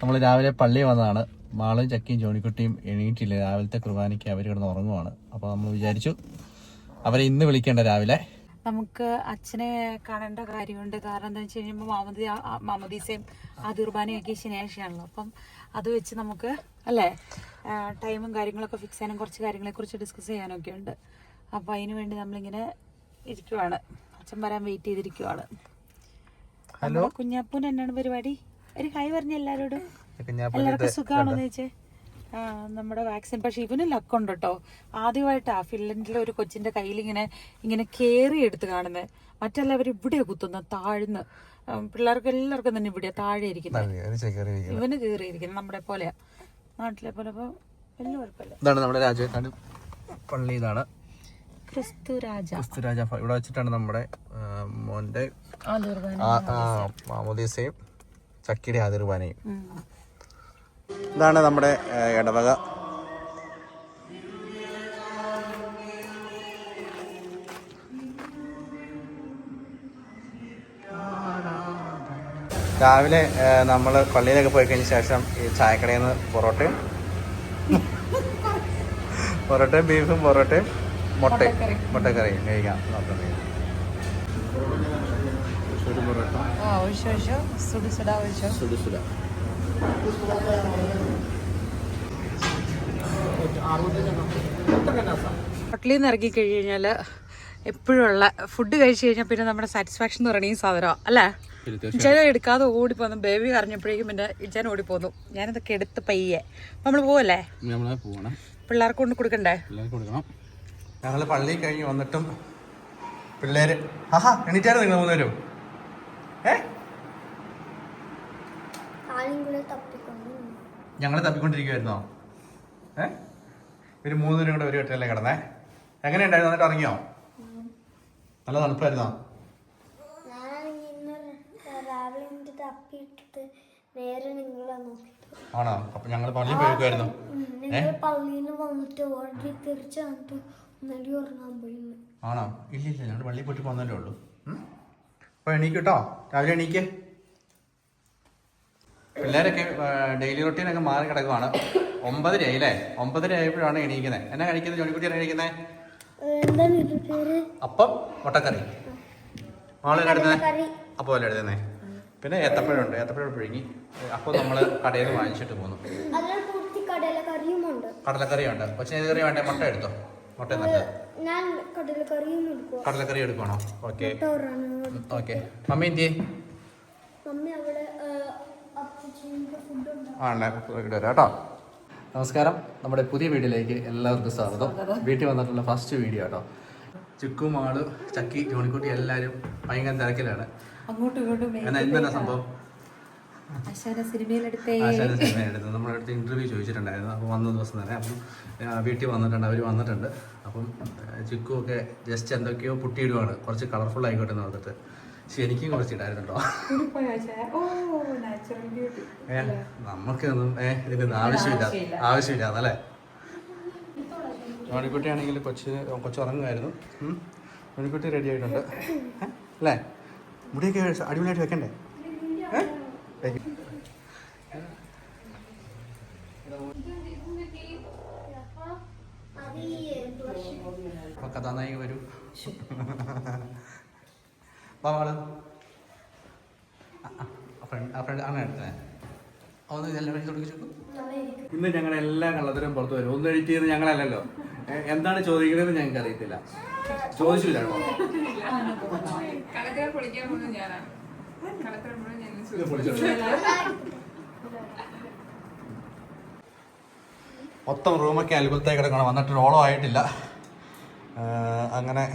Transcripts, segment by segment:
നമ്മൾ രാവിലെ പള്ളിയിൽ വന്നതാണ്. മാളും ചക്കിയും ജോണിക്കുട്ടിയും എണീറ്റില്ല. രാവിലത്തെ കുർബാനയ്ക്ക് അവർ കിടന്ന് ഉറങ്ങുവാണ്. അപ്പോൾ നമ്മൾ വിചാരിച്ചു അവരെ ഇന്ന് വിളിക്കേണ്ട രാവിലെ. നമുക്ക് അച്ഛനെ കാണേണ്ട കാര്യമുണ്ട്. കാരണം എന്താ വെച്ച് കഴിയുമ്പോൾ മാമോദീസയും ആദ്യ കുർബാനയൊക്കെ ശനിയാഴ്ചയാണല്ലോ. അപ്പം അത് വെച്ച് നമുക്ക് അല്ലേ ടൈമും കാര്യങ്ങളൊക്കെ ഫിക്സ് ചെയ്യാനും കുറച്ച് കാര്യങ്ങളെക്കുറിച്ച് ഡിസ്കസ് ചെയ്യാനൊക്കെ ഉണ്ട്. അപ്പോൾ അതിന് വേണ്ടി നമ്മളിങ്ങനെ ഇരിക്കുവാണ്. അച്ഛൻ വരാൻ വെയിറ്റ് ചെയ്തിരിക്കുവാണ്. ഹലോ കുഞ്ഞാപ്പൂന് എന്നാണ് പരിപാടി? ഒരു ഹായ് പറഞ്ഞ എല്ലാവരോടും. എല്ലാവർക്കും സുഖമാണോന്ന് ചോദിച്ചേ. നമ്മുടെ വാക്സിൻ പക്ഷെ ഇവന് ലക്കുണ്ട് കേട്ടോ. ആദ്യമായിട്ടാ ഫിൻലൻഡിലെ ഒരു കൊച്ചിന്റെ കയ്യിൽ ഇങ്ങനെ കേറി എടുത്ത് കാണുന്നത്. മറ്റെല്ലാവരും ഇവിടെയാ കുത്തുന്നത്, താഴ്ന്ന്. പിള്ളേർക്ക് എല്ലാവർക്കും തന്നെ ഇവിടെയാ താഴെ ഇരിക്കുന്നത്. ഇവന് കേറിയിരിക്കുന്നത് നമ്മുടെ പോലെയാ, നാട്ടിലെ പോലെ. അപ്പൊ വലിയ കുഴപ്പമില്ല. ഇതാണ് നമ്മുടെ രാജാക്കാട് പള്ളി. ഇതാണ് ക്രിസ്തുരാജ. ഇവിടെ വെച്ചിട്ടാണ് നമ്മുടെ മോന്റെ മാമോദീസയും ചക്കിയുടെ ആദ്യ കുർബാനയും. ഇതാണ് നമ്മുടെ ഇടവക. രാവിലെ നമ്മൾ പള്ളിയിലൊക്കെ പോയി കഴിഞ്ഞ ശേഷം ഈ ചായക്കടയിൽ നിന്ന് പൊറോട്ടയും ബീഫും പൊറോട്ടയും മുട്ടക്കറിയും കഴിക്കാം. ഹോട്ടലിൽ നിന്ന് ഇറങ്ങി കഴിഞ്ഞാൽ എപ്പോഴുള്ള ഫുഡ് കഴിച്ചു കഴിഞ്ഞാൽ പിന്നെ നമ്മുടെ സാറ്റിസ്ഫാക്ഷൻ എന്ന് പറയുന്നത് ഈ സാധനം അല്ലേ? ഇച്ചാൻ എടുക്കാതെ ഓടിപ്പോന്നു. ബേബി കരഞ്ഞപ്പോഴേക്കും പിന്നെ ഇച്ചാൻ ഓടിപ്പോന്നു. ഞാനിതൊക്കെ എടുത്ത് പയ്യെ നമ്മൾ പോവല്ലേ? പിള്ളേർക്ക് കൊണ്ട് കൊടുക്കണ്ടേ? ഞങ്ങൾ പള്ളി കഴിഞ്ഞ് വന്നിട്ടും പിള്ളേര് എണീറ്റായിരുന്നു. നിങ്ങൾ മൂന്നുപേരും ഞങ്ങൾ തപ്പിക്കൊണ്ടിരിക്കുവായിരുന്നോ? ഒരു മൂന്നുപേരും കൂടെ ഒരു കെട്ടിലല്ലേ കിടന്നേ? എങ്ങനെയുണ്ടായിരുന്നു? എന്നിട്ട് ഇറങ്ങിയോ? നല്ല തണുപ്പായിരുന്നോ? ആണോ? അപ്പൊ ഞങ്ങൾ പള്ളിയിൽ പോയിരിക്കുവായിരുന്നു. ആണോ? ഇല്ല ഞങ്ങൾ പള്ളിയിൽ പോയിട്ട് പോന്നല്ലേ ഉള്ളൂ. അപ്പൊ എണീക്കട്ടോ, രാവിലെ എണീക്ക്. പിള്ളേരൊക്കെ ഡെയിലി റൊട്ടീനൊക്കെ മാറി കിടക്കുവാണ്. 9:30 ആയില്ലേ? 9:30 ആയപ്പോഴാണ് എണീക്കുന്നത്. എന്നാ കഴിക്കുന്നത് ജോണിക്കുട്ടിയാണ് കഴിക്കുന്നത്? അപ്പം മുട്ടക്കറി. മാളെ എടുത്തേ അപ്പം അല്ലേ എടുത്തേ? പിന്നെ ഏത്തപ്പഴമുണ്ട്, ഏത്തപ്പഴം പുഴുങ്ങി. അപ്പം നമ്മൾ കടയിൽ നിന്ന് വാങ്ങിച്ചിട്ട് പോന്നു. കടലക്കറിയുണ്ട്. പക്ഷേ ഏത് കറി വേണ്ടേ? മുട്ട എടുത്തോ. മുട്ട നല്ലത്. കടലക്കറി എടുക്കണോ? Okay okay. മമ്മി എന്തി? ആണല്ലേ, കേട്ടോ. നമസ്കാരം. നമ്മുടെ പുതിയ വീഡിയോയിലേക്ക് എല്ലാവർക്കും സ്വാഗതം. വീട്ടിൽ വന്നിട്ടുള്ള ഫസ്റ്റ് വീഡിയോ കേട്ടോ. ചിക്കു, മാള്, ചക്കി, ജോണിക്കുട്ടി എല്ലാവരും ഭയങ്കര തിരക്കിലാണ്. അങ്ങോട്ടും ഇങ്ങോട്ടും എന്താണ് സംഭവം? ആശാന സിനിമയിലെടുത്ത് നമ്മുടെ അടുത്ത് ഇന്റർവ്യൂ ചോദിച്ചിട്ടുണ്ടായിരുന്നു. അപ്പോൾ വന്ന ദിവസം തന്നെ അപ്പം വീട്ടിൽ വന്നിട്ടുണ്ട്, അവർ വന്നിട്ടുണ്ട്. അപ്പം ചിക്കു ഒക്കെ ജസ്റ്റ് എന്തൊക്കെയോ പുട്ടിയിടുവാണ്, കുറച്ച് കളർഫുൾ ആയിക്കോട്ടെ എന്ന് പറഞ്ഞിട്ട്. പക്ഷെ എനിക്കും കുറച്ച് ഇടായിരുന്നുണ്ടോ. നമുക്കൊന്നും ഇതിൻ്റെ ആവശ്യമില്ല അല്ലേ? ജോണിക്കുട്ടി ആണെങ്കിൽ കൊച്ചുറങ്ങുമായിരുന്നു. ജോണിക്കുട്ടി റെഡി ആയിട്ടുണ്ട് അല്ലേ? മുടിയൊക്കെ അടിപൊളിയായിട്ട് വെക്കണ്ടേ? കഥാനായിക വരൂ. ആണ് എടുത്തേ. ഒന്ന് ഇതെല്ലാം വഴി തുടങ്ങിച്ചു. ഇന്ന് ഞങ്ങൾ എല്ലാ കള്ളത്തരം പുറത്തു വരും. ഒന്ന് എഡിറ്റ് ചെയ്ത് ഞങ്ങളല്ലല്ലോ. എന്താണ് ചോദിക്കണമെന്ന് ഞങ്ങൾക്ക് അറിയത്തില്ല. ചോദിച്ചില്ല കേട്ടോ. മൊത്തം റൂമൊക്കെ അത്ഭുതത്തായി കിടക്കണം. വന്നിട്ട് ഓളം ആയിട്ടില്ല. അങ്ങനെ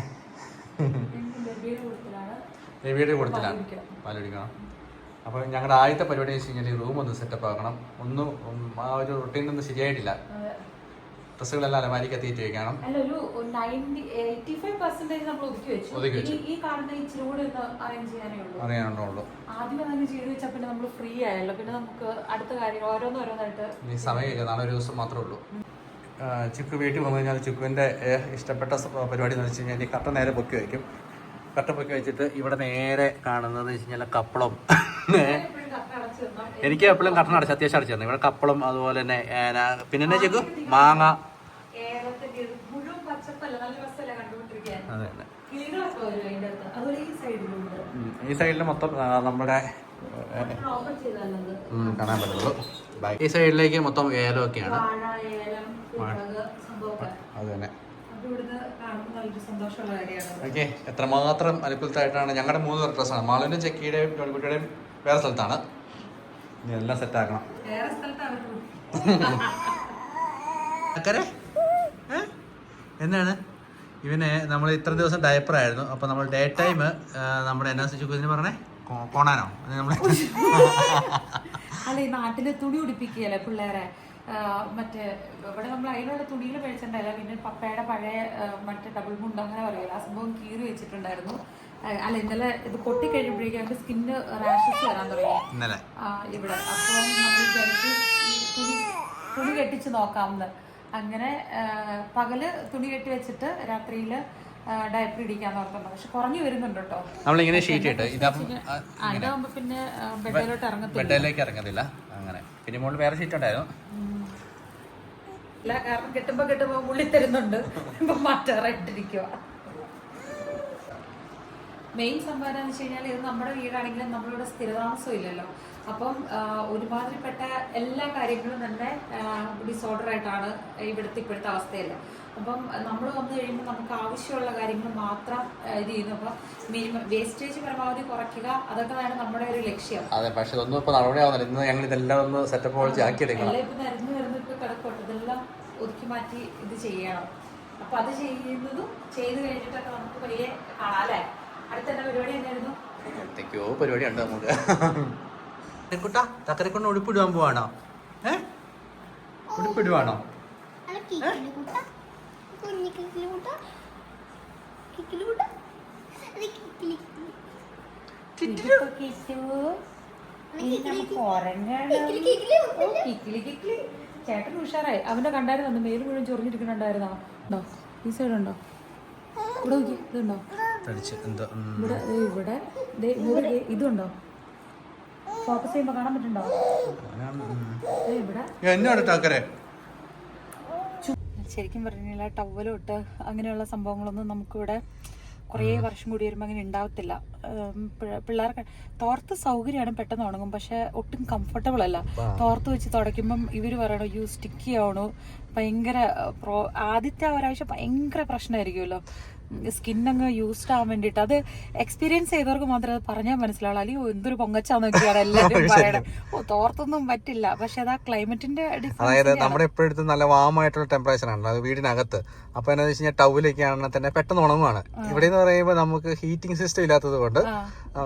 ബേബിയുടെ കൊടുത്തിലാണ് പാലൊടിക്കണം. അപ്പോൾ ഞങ്ങളുടെ ആദ്യത്തെ പരിപാടി വെച്ച് കഴിഞ്ഞാൽ റൂം ഒന്ന് സെറ്റപ്പ് ആക്കണം. ഒന്നും ആ ഒരു റൊട്ടീനൊന്നും ശരിയായിട്ടില്ല. ഡ്രസ്സുകളെല്ലാം അലമാരിക്ക് എത്തിയിട്ട് വെക്കണം. അറിയാനുള്ളൂ. ഈ സമയമില്ല, നാളെ ഒരു ദിവസം മാത്രമേ ഉള്ളൂ. ചിക്കു വീട്ടിൽ വന്നു കഴിഞ്ഞാൽ ചിക്കുവിൻ്റെ ഇഷ്ടപ്പെട്ട പരിപാടി എന്ന് വെച്ച് കഴിഞ്ഞാൽ കട്ട നേരെ പൊക്കി വയ്ക്കും. കട്ട പൊക്കി വെച്ചിട്ട് ഇവിടെ നേരെ കാണുന്നത് വെച്ച് കഴിഞ്ഞാൽ കപ്പളം. എനിക്ക് എപ്പോഴും കട്ടൻ അടച്ച് അത്യാവശ്യം അടച്ചു തന്നെ. ഇവിടെ കപ്പളം അതുപോലെ തന്നെ പിന്നെ ചെക്കു മാങ്ങ. അതെ ഈ സൈഡിൽ മൊത്തം നമ്മുടെ കാണാൻ പറ്റുള്ളൂ. ഈ സൈഡിലേക്ക് മൊത്തം ഏലമൊക്കെയാണ്. അത് തന്നെ. ഓക്കെ, എത്രമാത്രം അനുകൂലത്തായിട്ടാണ്. ഞങ്ങളുടെ 3 പേർ ഡ്രസ്സാണ്. മാളുവിൻ്റെ ചെക്കിയുടെയും ജോലിക്കുട്ടിയുടെയും വേറെ സ്ഥലത്താണ്. ഇനി എല്ലാം സെറ്റാക്കണം. അക്കരെ എന്താണ് ഇവന് നമ്മൾ ഇത്ര ദിവസം ഡയപ്പറായിരുന്നു. അപ്പോൾ നമ്മൾ ഡേ ടൈം നമ്മുടെ എന്നാ ചുക്കുതിന് പറഞ്ഞേ കോണാനോ നമ്മൾ അല്ല ഈ നാട്ടില് തുണി ഉടിപ്പിക്കുകയല്ലേ പിള്ളേരെ. മറ്റേ ഇവിടെ നമ്മൾ അതിലുള്ള തുണിയിൽ മേടിച്ചിട്ടുണ്ടായില്ല. പിന്നെ പപ്പയുടെ പഴയ മറ്റേ ഡബിൾ മുണ്ട് അങ്ങനെ പറയില്ല, ആ സംഭവം കീറി വെച്ചിട്ടുണ്ടായിരുന്നു. അല്ല ഇന്നലെ ഇത് പൊട്ടിക്കഴിയുമ്പോഴേക്കും അവന്റെ സ്കിന്ന് റാഷസ് വരാൻ തുടങ്ങി ഇവിടെ. അപ്പോൾ നമ്മൾ വിചാരിച്ചു തുണി കെട്ടിച്ച് നോക്കാമെന്ന്. അങ്ങനെ പകല് തുണി കെട്ടി വെച്ചിട്ട് രാത്രിയിൽ ഡയപ്പർ ഇടിക്കാന്ന് ഓർത്തുണ്ട്. പക്ഷെ കുറഞ്ഞു വരുന്നുണ്ട് കേട്ടോ. നമ്മളിങ്ങനെ ഷീറ്റ് ഇട്ട് ഇതാകുമ്പോ പിന്നെ ബെഡിലോട്ട് ബെഡിലേക്ക് ഇറങ്ങത്തില്ല. അങ്ങനെ പിന്നെ മുകളിൽ വേറെ ഷീറ്റ് ഉണ്ടായിരുന്നു. ഇല്ല, കാരണം കെട്ടുമ്പോ ഉള്ളി തരുന്നുണ്ട്. ഇപ്പൊ മാറ്റാറായിട്ടിരിക്കുക. മെയിൻ സംഭവം എന്ന് വെച്ച് കഴിഞ്ഞാൽ ഇത് നമ്മുടെ വീടാണെങ്കിലും നമ്മളിവിടെ സ്ഥിരതാമസം ഇല്ലല്ലോ. അപ്പം ഒരുമാതിരിപ്പെട്ട എല്ലാ കാര്യങ്ങളും തന്നെ ഡിസോർഡർ ആയിട്ടാണ് ഇപ്പോഴത്തെ അവസ്ഥയിൽ. അപ്പം നമ്മൾ വന്നു കഴിയുമ്പോൾ നമുക്ക് ആവശ്യമുള്ള കാര്യങ്ങൾ മാത്രം ഇത് ചെയ്യുന്നു. അപ്പം മിനിമം വേസ്റ്റേജ് പരമാവധി കുറയ്ക്കുക, അതൊക്കെയാണ് നമ്മുടെ ഒരു ലക്ഷ്യം. അതെ, പക്ഷെ ഒന്നും ഇപ്പൊ നടപടിയാവുന്നില്ല. ഇന്ന് ഞങ്ങൾ ഇതെല്ലാം ഒന്ന് സെറ്റപ്പ് ആക്കിയെടുക്കണം. എല്ലാം ഇപ്പൊ നിരന്ന് ഇപ്പൊ കിടക്കോട്ടെ, ഇതെല്ലാം ഒതുക്കി മാറ്റി ഇത് ചെയ്യണം. അപ്പൊ അത് ചെയ്യുന്നതും ചെയ്ത് കഴിഞ്ഞിട്ടൊക്കെ നമുക്ക് വലിയ കാണാല്ലേ. അടുത്ത എന്താ പരിപാടി എന്തായിരുന്നു? എന്തൊക്കെയോ പരിപാടി ഉണ്ട് നമുക്ക്. കുട്ടാ തക്കരക്കൊണ്ട് ഉടുപ്പിടുവാൻ പോവാണോ? ഉടുപ്പിടുവാണോ? ചേട്ടൻ ഉഷാറായി. അവന്റെ കണ്ടായിരുന്നു മേല് മുഴുവൻ ചൊറിഞ്ഞിരിക്കണുണ്ടായിരുന്നോ? ഈ സൈഡ് ഉണ്ടോ? ഇവിടെ നോക്കി, ഇതുണ്ടോ? ഇവിടെ ഇതുണ്ടോ? ഫോക്കസ് ചെയ്യുമ്പോ കാണാൻ പറ്റുന്നുണ്ടോ? ഇവിടെ ശരിക്കും പറഞ്ഞില്ല, ടവലോട്ട് അങ്ങനെയുള്ള സംഭവങ്ങളൊന്നും നമുക്കിവിടെ കുറേ വർഷം കൂടി വരുമ്പോൾ അങ്ങനെ ഉണ്ടാവത്തില്ല. പിള്ളേർക്ക് തോർത്ത് സൗകര്യമാണ്, പെട്ടെന്ന് ഉണങ്ങും. പക്ഷെ ഒട്ടും കംഫർട്ടബിൾ അല്ല. തോർത്ത് വെച്ച് തുടയ്ക്കുമ്പം ഇവർ പറയണോ സ്റ്റിക്കി ആവണോ, ഭയങ്കര ആദ്യത്തെ ഒരാഴ്ച ഭയങ്കര പ്രശ്നമായിരിക്കുമല്ലോ. സ്കിന്നങ്ങ് യൂസ്ഡ് ആവാൻ വേണ്ടിയിട്ട്. അത് എക്സ്പീരിയൻസ് ചെയ്തവർക്ക് മാത്രമേ അത് പറഞ്ഞാൽ മനസ്സിലാവുള്ളൂ. അല്ലെങ്കിൽ എന്തൊരു പൊങ്ങച്ചാന്നൊക്കെയാണ് എല്ലാവരും പറയണത്. തോർത്തൊന്നും പറ്റില്ല. പക്ഷെ അത് ആ ക്ലൈമറ്റിന്റെ അതായത് നമ്മുടെ എപ്പോഴത്തെ നല്ല വാമായിട്ടുള്ള ടെമ്പറേച്ചർ ആണല്ലോ അത് വീടിനകത്ത്. അപ്പൊ എന്താ വെച്ച് കഴിഞ്ഞാൽ ടൗലൊക്കെ ആണെങ്കിൽ തന്നെ പെട്ടെന്ന് ഉണങ്ങുവാണ്. ഇവിടെ എന്ന് പറയുമ്പോൾ നമുക്ക് ഹീറ്റിംഗ് സിസ്റ്റം ഇല്ലാത്തത് കൊണ്ട്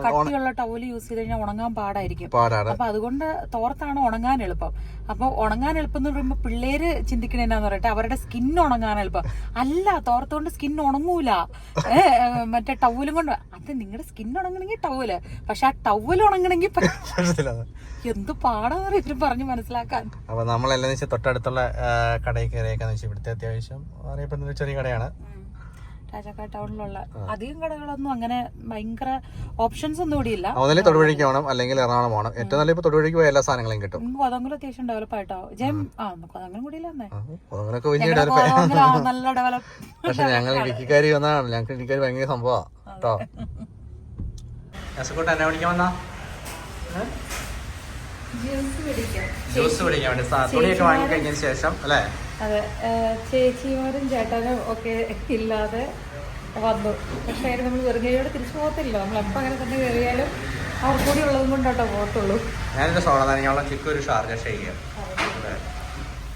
കട്ടിയുള്ള ടൗല് യൂസ് ചെയ്ത് കഴിഞ്ഞാൽ ഉണങ്ങാൻ പാടായിരിക്കും. അപ്പൊ അതുകൊണ്ട് തോർത്താണ് ഉണങ്ങാൻ എളുപ്പം. അപ്പൊ ഉണങ്ങാൻ എളുപ്പം എന്ന് പറയുമ്പോൾ പിള്ളേര് ചിന്തിക്കണ എന്നാന്ന് പറയട്ടെ, അവരുടെ സ്കിൻ ഉണങ്ങാൻ എളുപ്പം. അല്ല, തോർത്തുകൊണ്ട് സ്കിൻ ഉണങ്ങൂല. മറ്റേ ടൗലും കൊണ്ട്. അത് നിങ്ങളുടെ സ്കിൻ ഉണങ്ങണമെങ്കിൽ ടൗല്, പക്ഷെ ആ ടൗല് ഉണങ്ങണമെങ്കിൽ എന്ത് പാടാന്ന് ഇവരും പറഞ്ഞു മനസ്സിലാക്കാൻ. അപ്പൊ നമ്മളെല്ലാം തൊട്ടടുത്തുള്ള കടയിൽ കയറിയേക്കാന്ന് വെച്ചാൽ ഇവിടുത്തെ അത്യാവശ്യം അറിയപ്പെടുന്ന ചെറിയ കടയാണ്. രാജാക്കാട് ടൗണിലുള്ള അധികം കടകളൊന്നും അങ്ങനെ ഭയങ്കര ഓപ്ഷൻസ് ഒന്നും ഇവിടെ ഇല്ല. ഒന്നല്ലേ തൊടുപുഴയ്ക്ക് പോകണം, അല്ലെങ്കിൽ എറണാകുളം പോകണം. ഏറ്റവും നല്ല ഇപ്പൊ തൊടുപുഴയ്ക്ക് പോയ എല്ലാ സാധനങ്ങളും കിട്ടും. കൊതങ്കലം അത്യാവശ്യം ഡെവലപ്പ് ആയിട്ടോ. കൊതങ്കലം കൂടി നല്ല ഡെവലപ്പ്. പക്ഷെ ഞങ്ങൾ ഇടുക്കിക്കാരി വന്നതാണ്. ഞങ്ങൾക്ക് ഇടുക്കിക്കാരി ഭയങ്കര സംഭവമാണ് കേട്ടോ. എന്നെ വിളിക്കാൻ വന്നാ ജ്യൂസ് പിടിക്കാൻ വേണ്ടി തുണിയൊക്കെ വാങ്ങി കഴിഞ്ഞതിന് ശേഷം അല്ലേ? അതെ, ചേച്ചിമാരും ചേട്ടനും ഒക്കെ ഇല്ലാതെ വന്നു. പക്ഷെ അതിന് നമ്മൾ വെറുകയോടെ തിരിച്ചു പോകത്തില്ല. നമ്മൾ എപ്പോൾ അങ്ങനെ തന്നെ കയറിയാലും അവർ കൂടി ഉള്ളതും കൊണ്ടോട്ടോ പോകത്തുള്ളൂ. ഞാനിത് സോളാ ചിക്കു ഒരു ഷാർജ ഷെയ്ക്ക്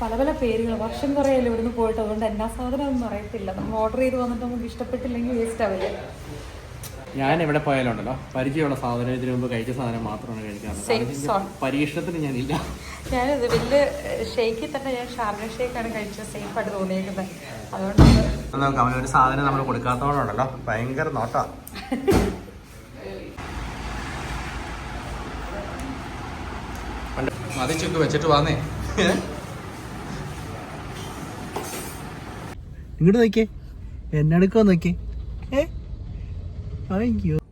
പല പല പേരുകൾ. വർഷം കുറയല്ലോ ഇവിടുന്ന് പോയിട്ട്, അതുകൊണ്ട് എന്നാ സാധനം ഒന്നും അറിയത്തില്ല. നമ്മൾ ഓർഡർ ചെയ്ത് വന്നിട്ട് നമുക്ക് ഇഷ്ടപ്പെട്ടില്ലെങ്കിൽ വേസ്റ്റ് ആവില്ല. ഞാൻ എവിടെ പോയാലും ഉണ്ടല്ലോ പരിചയമുള്ള സാധനം ഇതിനു മുമ്പ് കഴിച്ച സാധനം മാത്രമാണ് കഴിക്കാറ്. പരീക്ഷണത്തിന് ഞാനില്ല. ഞാനിത് വലിയ ഷേക്കിൽ തന്നെ ഞാൻ ഷാർജ ഷേക്കാണ് കഴിച്ചത്. സേഫ് ആയിട്ട് തോന്നിയേക്കുന്നത്. അതുകൊണ്ട് അവനൊരു സാധനം നമ്മൾ കൊടുക്കാത്തതുകൊണ്ടുണ്ടല്ലോ ഭയങ്കര നോട്ടാ. മതി ചുക്ക് വെച്ചിട്ട് വന്നേ. ഇങ്ങോട്ട് നോക്കിയേ, എന്നെടുക്കോ നോക്കിയേ.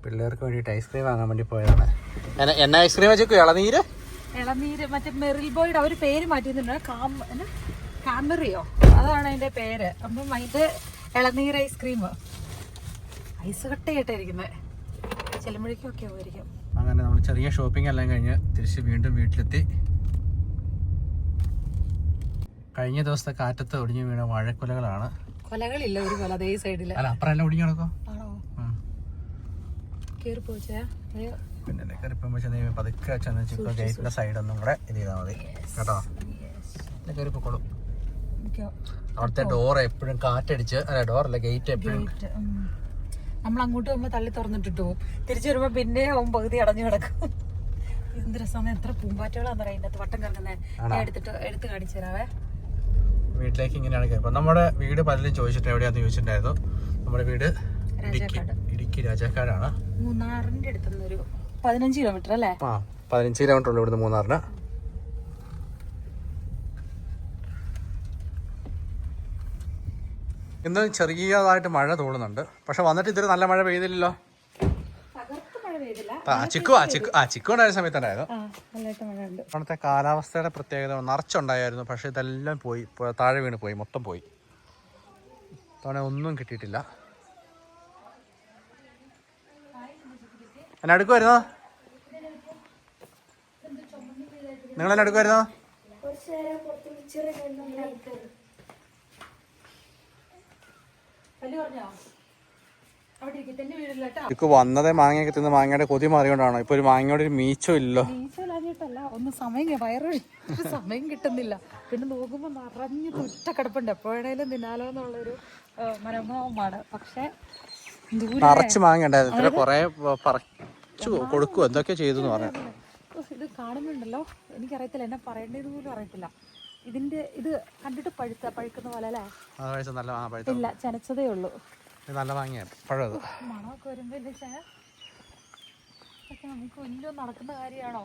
പിള്ളേർക്ക് വേണ്ടിയിട്ട് ഐസ്ക്രീം വാങ്ങാൻ വേണ്ടി പോയതാണ്. എന്നാ ഐസ്ക്രീം വെച്ചു? ഇളനീര് ഇളനീര് മറ്റേ മെറിൽ ബോയുടെ അവർ പേര് മാറ്റിയിട്ടുണ്ട്. കാമറിയോ അതാണ് അതിന്റെ പേര്. അപ്പം അതിന്റെ ഇളനീർ ഐസ്ക്രീം ഐസ് കട്ടയായിട്ടായിരിക്കുന്നത്. ചെല്ലുമ്പോഴേക്കും ഒക്കെ ആയിരിക്കും. അങ്ങനെ നമ്മൾ ചെറിയ ഷോപ്പിംഗ് എല്ലാം കഴിഞ്ഞ് തിരിച്ച് വീണ്ടും വീട്ടിലെത്തി. കഴിഞ്ഞ ദിവസത്തെ കാറ്റത്ത് ഒടിഞ്ഞു വീണ വാഴക്കുലകളാണ്. കൊലകളില്ല ഒരു കൊല അതേ സൈഡില്. അല്ല അപ്പുറം എല്ലാം ഒടിഞ്ഞു കിടക്കോ? ആണോ? കേറി പോച്ചേ. പിന്നെ കയറിപ്പോ ചെന്ന് പതുക്കെ ചെന്ന് ഗേറ്റിന്റെ സൈഡ് ഒന്നും കൂടെ ഇത് ചെയ്താൽ മതി കേട്ടോ. കയറിപ്പോക്കോളും. അവിടുത്തെ ഡോർ എപ്പോഴും കാറ്റടിച്ച് ഡോറല്ല ഗേറ്റ് എപ്പോഴും നമ്മൾ അങ്ങോട്ട് പോകുമ്പോ തള്ളി തുറന്നിട്ടിട്ട് പോകും. തിരിച്ചു വരുമ്പോ പിന്നെ അവൻ പകുതി അടഞ്ഞു കിടക്കും. എന്ത് രസമാണ്. എത്ര പൂമ്പാറ്റകളാന്ന് പറയാം ഇതിന്റെ വട്ടം കിടക്കുന്നത്. എടുത്ത് കാണിച്ചു തരാവേ. വീട്ടിലേക്ക് ഇങ്ങനെയാണ് കയറിപ്പോ. നമ്മുടെ വീട് പലരും ചോദിച്ചിട്ട് എവിടെയാന്ന് ചോദിച്ചിട്ടുണ്ടായിരുന്നു. നമ്മുടെ വീട് ഇടുക്കി രാജാക്കാടാണ്. മൂന്നാറിന്റെ അടുത്തുനിന്ന് ഒരു 15 കിലോമീറ്റർ അല്ലേ? 15 കിലോമീറ്റർ ഉള്ളു ഇവിടുന്ന് മൂന്നാറിന്. ഇന്ന് ചെറിയതായിട്ട് മഴ തോന്നുന്നുണ്ട്. പക്ഷെ വന്നിട്ട് ഇതൊരു നല്ല മഴ പെയ്തില്ലല്ലോ. ചിക്കു ഉണ്ടായിരുന്ന സമയത്തുണ്ടായിരുന്നു. അവിടുത്തെ കാലാവസ്ഥയുടെ പ്രത്യേകത നിറച്ചുണ്ടായിരുന്നു. പക്ഷെ ഇതെല്ലാം പോയി, താഴെ വീണ് പോയി, മൊത്തം പോയി. തവണ ഒന്നും കിട്ടിയിട്ടില്ല. എന്നെ അടുക്കുമായിരുന്നോ? നിങ്ങളെന്നെ അടുക്കുമായിരുന്നോ? ഇക്ക് വന്നതേ മാങ്ങയൊക്കെ തിന്ന് മാങ്ങയുടെ കൊതി മാറിയോണ്ടാണോ? ഇപ്പൊ ഒരു മാങ്ങയോടെ ഒരു മീച്ചോ ഇല്ലല്ലോ. ഒന്ന് സമയം കിട്ടുന്നില്ല. പിന്നെ നോക്കുമ്പോ നിറഞ്ഞു തുറ്റ കിടപ്പുണ്ട്. എപ്പോഴേലും തിന്നാലോ എന്നുള്ളൊരു മനോഭാവമാണ്. പക്ഷെ നിറച്ച് മാങ്ങ ഉണ്ടായിരുന്നു. കൊറേ പറിച്ചു കൊടുക്കും എന്തൊക്കെ ചെയ്തു പറഞ്ഞു. ഇത് കാണുന്നുണ്ടല്ലോ, എനിക്കറിയത്തില്ല എന്നാ പറയേണ്ടത് പോലും അറിയത്തില്ല. ഇതിന്റെ ഇത് കണ്ടിട്ട് പഴുക്കുന്ന പോലെ അല്ലേ? ഇല്ല, ചനച്ചതേ ഉള്ളൂ. നല്ല മാങ്ങയാണ്. പഴയത് മണമൊക്കെ വരുമ്പോ നമുക്ക് വലിയ നടക്കുന്ന കാര്യമാണോ?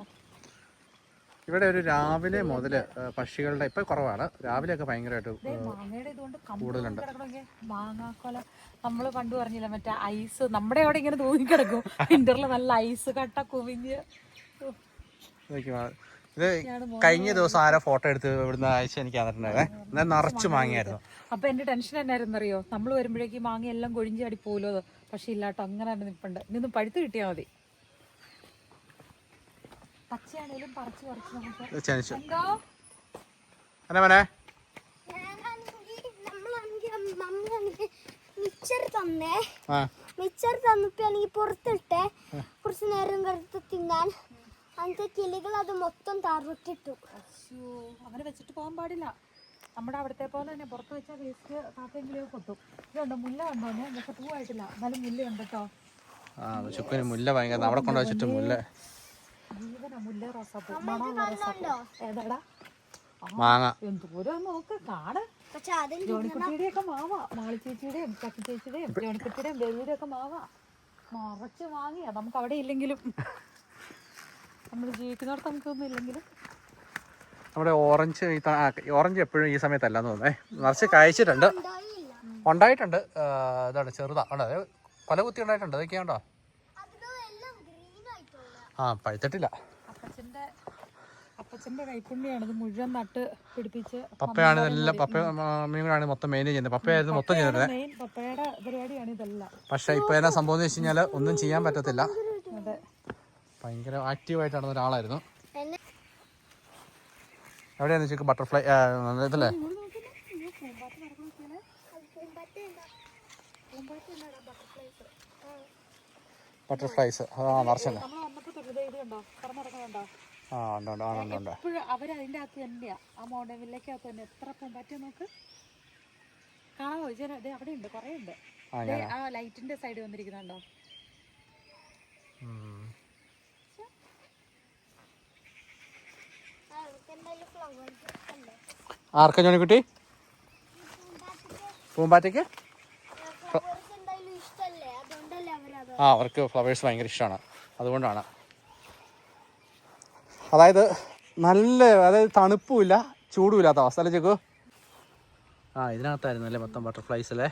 ഇവിടെ ഒരു രാവിലെ മുതല് പക്ഷികളുടെ ഇപ്പൊ കുറവാണ്. രാവിലെ ഒക്കെ ഭയങ്കരമായിട്ട് മാങ്ങയുടെ ഇതുകൊണ്ട് കൂടുതലുണ്ട്. മാങ്ങാക്കൊല നമ്മള് പണ്ട് പറഞ്ഞില്ല മറ്റേ ഐസ് നമ്മുടെ അവിടെ ഇങ്ങനെ തൂങ്ങിക്കിടക്കും. വിന്ററില് നല്ല ഐസ് കട്ട കുവിഞ്ഞ്. ഇത് കഴിഞ്ഞ ദിവസം ആരോ ഫോട്ടോ എടുത്ത് ഇവിടുന്ന് അയച്ച് എനിക്ക് തന്നിട്ടുണ്ടായിരുന്നേ. നിറച്ച് മാങ്ങയായിരുന്നു. അപ്പൊ എന്റെ ടെൻഷൻ എന്നായിരുന്നു അറിയോ? നമ്മൾ വരുമ്പോഴേക്കും മാങ്ങ എല്ലാം കൊഴിഞ്ഞ് അടി പോലോ. പക്ഷെ ഇല്ലാട്ടോ, അങ്ങനെ തന്നെ നിപ്പുണ്ട്. ഇനിയൊന്നും പഴുത്ത് കിട്ടിയാ മതി. പച്ചയാണേലും പറിച്ച് നമുക്ക് മിച്ചർ തന്നിട്ടാണെങ്കിൽ പുറത്തിട്ടെ കുറച്ച് നേരം കറുത്ത് തിന്നാൻ. അങ്ങനത്തെ കിളികൾ അത് മൊത്തം താറിട്ടിട്ടു. അങ്ങനെ വെച്ചിട്ട് പോകാൻ പാടില്ല. നമ്മുടെ അവിടുത്തെ പോലെ തന്നെ പുറത്ത് വെച്ചാൽ വേസ്റ്റ് കാക്കെങ്കിലും കൊട്ടും. ഇതുണ്ടോ മുല്ല കണ്ടോ? പക്ഷെ പൂവായിട്ടില്ല, എന്നാലും മുല്ല ഉണ്ട് കേട്ടോ. ചുക്കിന് മുല്ല ഭയങ്കര അവിടെ കൊണ്ട് വെച്ചിട്ട് മുല്ല മുല്ല റോസാപ്പൂ ഏതാടാ മാങ്ങ എന്തോരം നോക്ക് കാട്. ജോണിക്കുട്ടിയുടെ ഒക്കെ മാവ, മാളി ചേച്ചിയുടെയും ചക്കി ചേച്ചിയുടെയും ജോണിക്കുട്ടിയുടെയും ബേബിയുടെ ഒക്കെ മാവ നിറച്ച് വാങ്ങിയാ. നമുക്ക് അവിടെ ഇല്ലെങ്കിലും നമ്മൾ ജീവിക്കുന്നിടത്ത് നമുക്കൊന്നും ഇല്ലെങ്കിലും നമ്മുടെ ഓറഞ്ച് എപ്പോഴും ഈ സമയത്തല്ലാന്ന് തോന്നേ. നിറച്ച് കഴിച്ചിട്ടുണ്ട്, ഉണ്ടായിട്ടുണ്ട്. ഇതാണ് ചെറുതാ കൊല കുത്തി ഉണ്ടായിട്ടുണ്ട്. അതൊക്കെയാണ്ടോ? പഴുത്തിട്ടില്ല. അപ്പച്ചന്റെ കൈപ്പുണ്യാണ് ഇത് മുഴുവൻ നട്ട് പിടിപ്പിച്ച്. പപ്പയാണ് ഇതെല്ലാം. മീനാണ് മൊത്തം മെയിൻ ചെയ്യുന്നത്. പപ്പയായിരുന്നു മൊത്തം ചെയ്തിരുന്നത്. പപ്പയുടെ പരിപാടിയാണ് ഇതെല്ലാം. പക്ഷെ ഇപ്പൊ എന്നാ സംഭവം എന്ന് വെച്ച് കഴിഞ്ഞാല് ഒന്നും ചെയ്യാൻ പറ്റത്തില്ല. ഭയങ്കര ആക്റ്റീവായിട്ട് നടന്ന ഒരാളായിരുന്നു. എവിടെയാന്ന് വെച്ചാൽ ബട്ടർഫ്ലൈ ഇതല്ലേ? ബട്ടർഫ്ലൈസ് നിറച്ചല്ലേ? അവര് അതിന്റെ അകത്ത് തന്നെയാ. ആ മോഡേൺ വില്ലക്കകത്ത് തന്നെ എത്ര പൂമ്പാറ്റ നോക്ക് കാണാമോ? അവിടെ ഉണ്ട്, കൊറേ ഉണ്ട്. ആ ലൈറ്റിന്റെ സൈഡ് വന്നിരിക്കുന്നുണ്ടോ? ആർക്കാ ജോണിക്കുട്ടി? പൂമ്പാറ്റയ്ക്ക് അവർക്ക് ഫ്ലവേഴ്സ് ഭയങ്കര ഇഷ്ടമാണ്. അതുകൊണ്ടാണ്. അതായത് തണുപ്പുമില്ല ചൂടുമില്ലാത്ത അവസ്ഥ അല്ലേ ചെക്കു? ഇതിനകത്തായിരുന്നു അല്ലേ മൊത്തം ബട്ടർഫ്ലൈസ് അല്ലേ?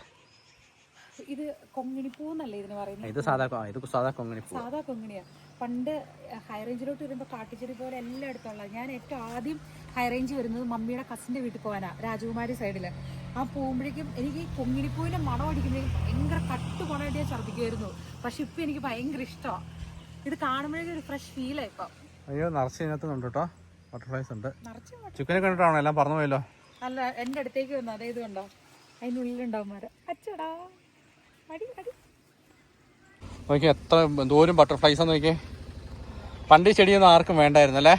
ഇത് കൊങ്ങിണിപ്പൂന്നല്ലേ ഇതിന് പറയുന്നത്? ഇത് സാധാ കൊങ്ങിണിപ്പൂ. സാധാ കൊങ്ങിണിയാ. പണ്ട് ഹൈ റേഞ്ചിലോട്ട് വരുമ്പോൾ കാട്ടുചെടി പോലെ എല്ലായിടത്തും ഉള്ളത്. ഞാൻ ഏറ്റവും ആദ്യം ഹൈ റേഞ്ച് വരുന്നത് മമ്മിയുടെ കസിൻ്റെ വീട്ടിൽ പോകാനാണ്, രാജകുമാരി സൈഡിൽ. ആ പോകുമ്പോഴേക്കും എനിക്ക് ഈ കൊങ്ങിണിപ്പൂവിൻ്റെ മണം അടിക്കുമ്പോഴേക്കും ഭയങ്കര കട്ട് മണമായിട്ട് ഞാൻ ഛർദ്ദിക്കുമായിരുന്നു. പക്ഷെ ഇപ്പം എനിക്ക് ഭയങ്കര ഇഷ്ടമാണ്. ഇത് കാണുമ്പോഴേക്കും ഒരു ഫ്രഷ് ഫീലാണ് ഇപ്പം. അയ്യോ നിറച്ച് ഇതിനകത്തുണ്ട് കേട്ടോ, ബട്ടർഫ്ലൈസ് ഉണ്ട്. നിറച്ച് ചിക്കനെ കണ്ടിട്ടാണോ എല്ലാം പറഞ്ഞു പോയല്ലോ. അല്ല, എൻ്റെ അടുത്തേക്ക് വന്നു, അതേത് കണ്ടോ, അതിനുള്ളിലുണ്ടാവും മരം. അച്ചടാ അടി അടി. നോക്കിയാൽ എത്ര ദൂരം ബട്ടർഫ്ലൈസ് ആണെന്ന് നോക്കിയേ. പണ്ട് ഈ ചെടിയൊന്നും ആർക്കും വേണ്ടായിരുന്നു അല്ലേ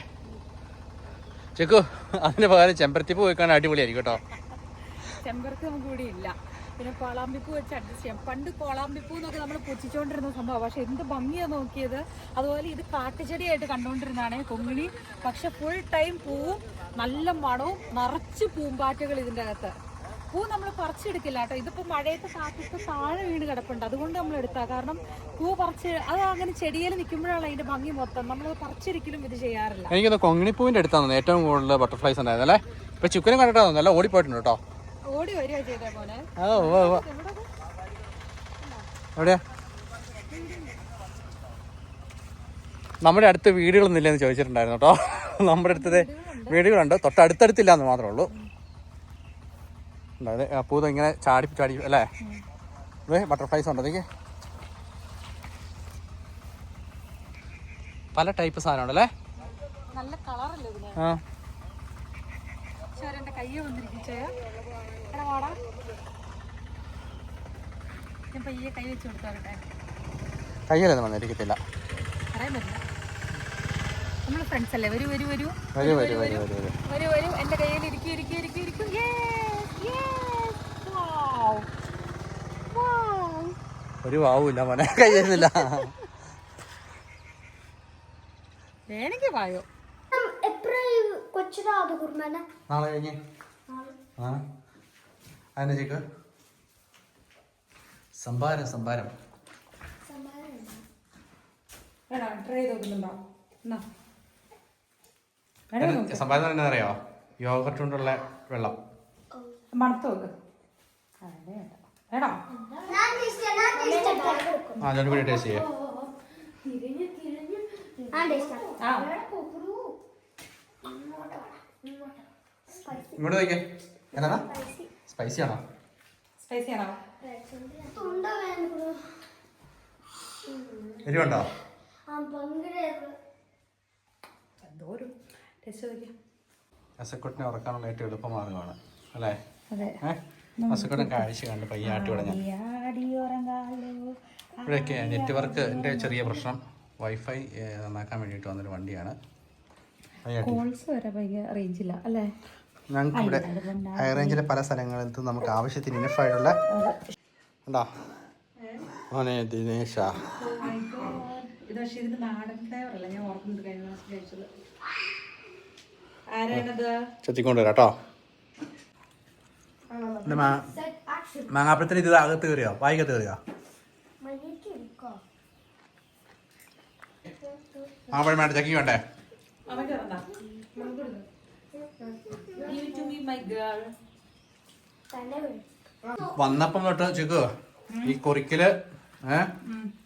ചെക്കു? അതിന് പകരം ചെമ്പരത്തിപ്പൂ വെക്കാൻ അടിപൊളിയായിരിക്കും കേട്ടോ. ചെമ്പരത്തി നമുക്ക് ഇവിടെ ഇല്ല. പിന്നെ കോളാമ്പിപ്പൂ വെച്ച് അഡ്ജസ്റ്റ് ചെയ്യാം. പണ്ട് കോളാമ്പിപ്പൂ എന്നൊക്കെ നമ്മൾ പൊച്ചിച്ചോണ്ടിരുന്ന സംഭവം. പക്ഷെ എന്ത് ഭംഗിയാണ് നോക്കിയത്. അതുപോലെ ഇത് കാട്ടുചെടിയായിട്ട് കണ്ടുകൊണ്ടിരുന്നതാണ് കൊങ്ങിണി. പക്ഷെ ഫുൾ ടൈം പൂവും നല്ല മണവും നിറച്ച് പൂമ്പാറ്റകൾ ഇതിൻ്റെ അകത്ത്. പൂ നമ്മൾ പറിച്ചെടുക്കില്ല കേട്ടോ. ഇതിപ്പോൾ മഴയത്ത് കാറ്റത്ത് താഴെ വീണ് കിടപ്പുണ്ട്, അതുകൊണ്ട് നമ്മൾ എടുത്താൽ. കാരണം പൂ പറിച്ച് അത് അങ്ങനെ ചെടിയിൽ നിൽക്കുമ്പോഴാണ് അതിൻ്റെ ഭംഗി മൊത്തം. നമ്മൾ പറിച്ചൊരിക്കലും ഇത് ചെയ്യാറില്ല. എനിക്കൊന്ന് കൊങ്ങിണിപ്പൂവിൻ്റെ അടുത്താണ് ഏറ്റവും കൂടുതൽ ബട്ടർഫ്ലൈസ് ഉണ്ടായിരുന്നു അല്ലേ. ഇപ്പം ചിക്കനും കണ്ടിട്ടാണ് അല്ല, ഓടിപ്പോയിട്ടുണ്ട് കേട്ടോ. ഓടി വരിക ചെയ്തേ പോലെ. എവിടെയാ? നമ്മുടെ അടുത്ത് വീടുകളൊന്നും ഇല്ലെന്ന് ചോദിച്ചിട്ടുണ്ടായിരുന്നു കേട്ടോ. നമ്മുടെ അടുത്തത് വീടുകളുണ്ട്, തൊട്ടടുത്തടുത്തില്ല എന്ന് മാത്രമേ ഉള്ളൂ. അതായത് പൂത് ഇങ്ങനെ ചാടി ചാടി അല്ലേ. ബട്ടർഫ്ലൈസ് ഉണ്ട്, അതൊക്കെ പല ടൈപ്പ് സാധനം ഉണ്ടല്ലേ. നല്ല കളറല്ലേ ഇതിന്. എൻ്റെ കയ്യെ വന്നിരിക്കേ. ഞാൻ പയ്യെ കൈ വെച്ച് കൊടുത്തോട്ടെ. കയ്യിലൊന്നും വന്നിരിക്കത്തില്ല, പറയാൻ പറ്റില്ല. നമ്മൾ ഫ്രണ്ട്സ് അല്ലേ. വരൂ വരൂ വരൂ വരൂ വരൂ വരൂ വരൂ വരൂ വരൂ. എൻ്റെ കയ്യിൽ ഇരിക്കും ഇരിക്കും ഇരിക്കും ഇരിക്കും. ഒരു വാവൂല്ല മോനെ, കയ്യുന്നില്ല. വേണമെങ്കിൽ വായോ. നാളെ കഴിഞ്ഞ് അതിനെ ചേക്ക് സംഭാരം സംഭാരം ട്രൈ ചെയ്ത് നോക്കുന്നുണ്ടോ? സംഭാരം തന്നെ അറിയോ? യോഗർട്ട് കൊണ്ടുള്ള വെള്ളം മണത്ത് നോക്ക്. വേണോ? ആ ഞാൻ കൂടി ടേസ്റ്റ് ചെയ്യാം. ഇങ്ങോട്ട് നോക്കിയേ. എന്നാ സ്പൈസി ആണോ? സ്പൈസി ആണോ? എരിവുണ്ടോ? എന്തോ ഒരു ടേസ്റ്റ് നോക്കിയാ. അസക്കുട്ടിനെ ഉറക്കാനുള്ള ഏറ്റവും എളുപ്പമാർഗമാണ് അല്ലേ? അതെ. അസക്കുട്ടൻ കാഴ്ച കണ്ട് പയ്യാട്ടി തുടങ്ങി. ഇവിടെയൊക്കെ നെറ്റ്വർക്കിൻ്റെ ചെറിയ പ്രശ്നം. വൈഫൈ നന്നാക്കാൻ വേണ്ടിയിട്ട് വന്നൊരു വണ്ടിയാണ്. റേഞ്ചില്ല അല്ലേ? ഞങ്ങൾക്ക് ഇവിടെ ഹൈ റേഞ്ചിലെ പല സ്ഥലങ്ങളിൽ നമുക്ക് ആവശ്യത്തിന് ഇനഫായിട്ടുള്ള ഉണ്ടോ മോനെ ദിനേശ. ഇത് പക്ഷേ ഇതിന് നാടൻ ഫ്ലേവർ അല്ല. ഞാൻ ഓർക്കുന്നത് കഴിഞ്ഞ മാസം കഴിച്ചത്. ആരാണത്? ചെത്തിക്കൊണ്ട് വരാം കേട്ടോ. മാങ്ങാപ്പഴത്തിന് ഇത് അകത്ത് കയറിയോ? വായിക്കത്ത് കയറിയോ? മാങ്ങാപ്പഴം വേണ്ട, ചക്കി വേണ്ടേ? വന്നപ്പം തൊട്ട് ചിക്കു ഈ കൊറിക്കല്